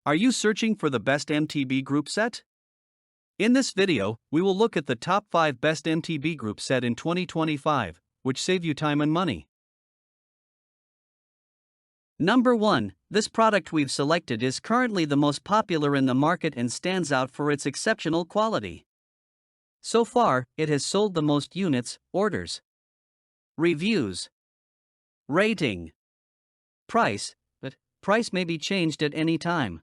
Are you searching for the best MTB group set? In this video, we will look at the top 5 best MTB group set in 2025, which save you time and money. Number 1. This product we've selected is currently the most popular in the market and stands out for its exceptional quality. So far, it has sold the most units, orders, reviews, rating, price, but price may be changed at any time.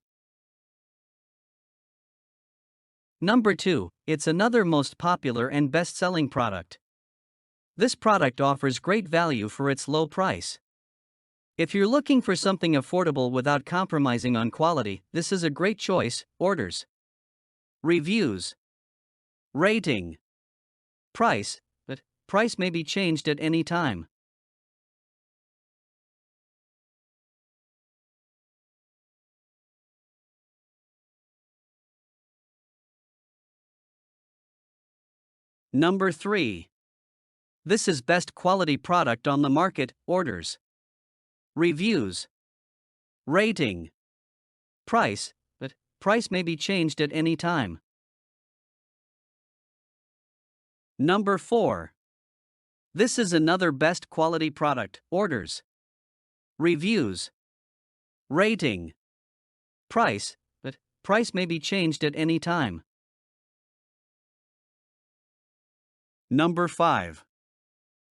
Number 2, it's another most popular and best-selling product. This product offers great value for its low price. If you're looking for something affordable without compromising on quality, this is a great choice. Orders, reviews, rating, price, but price may be changed at any time. Number 3. This is best quality product on the market. Orders, reviews, rating, price, but price may be changed at any time. Number 4. This is another best quality product. Orders, reviews, rating, price, but price may be changed at any time. Number 5.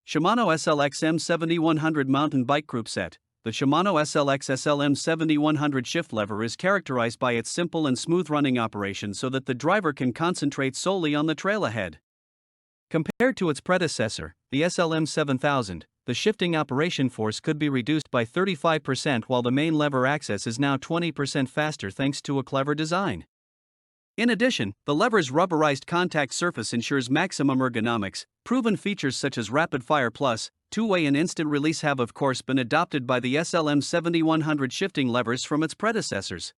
Shimano SLX M7100 Mountain Bike Group Set. The Shimano SLX SLM 7100 shift lever is characterized by its simple and smooth running operation so that the driver can concentrate solely on the trail ahead. Compared to its predecessor, the SLM 7000, the shifting operation force could be reduced by 35% while the main lever axis is now 20% faster thanks to a clever design. In addition, the lever's rubberized contact surface ensures maximum ergonomics. Proven features such as Rapid Fire Plus, two-way and instant release have of course been adopted by the SLM 7100 shifting levers from its predecessors.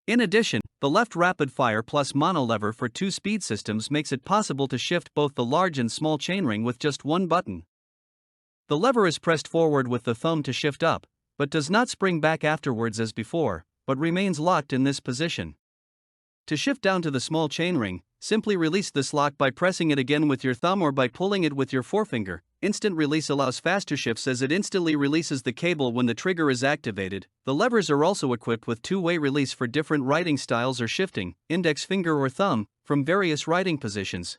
In addition, the left Rapid Fire Plus monolever for 2-speed systems makes it possible to shift both the large and small chainring with just one button. The lever is pressed forward with the thumb to shift up, but does not spring back afterwards as before, but remains locked in this position. To shift down to the small chainring, simply release this lock by pressing it again with your thumb or by pulling it with your forefinger. Instant release allows faster shifts as it instantly releases the cable when the trigger is activated. The levers are also equipped with two-way release for different riding styles or shifting, index finger or thumb, from various riding positions.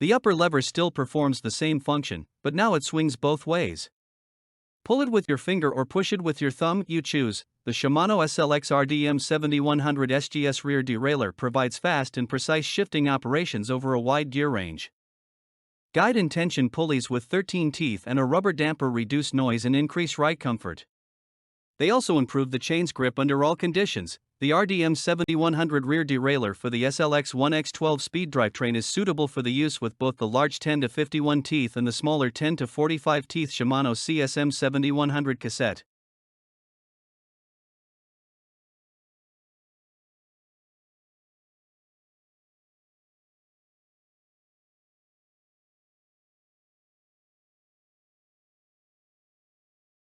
The upper lever still performs the same function, but now it swings both ways. Pull it with your finger or push it with your thumb, you choose. The Shimano SLX RDM 7100 SGS rear derailleur provides fast and precise shifting operations over a wide gear range. Guide and tension pulleys with 13 teeth and a rubber damper reduce noise and increase ride comfort. They also improve the chain's grip under all conditions. The RDM 7100 rear derailleur for the SLX 1X12 speed drivetrain is suitable for the use with both the large 10 to 51 teeth and the smaller 10 to 45 teeth Shimano CSM 7100 cassette.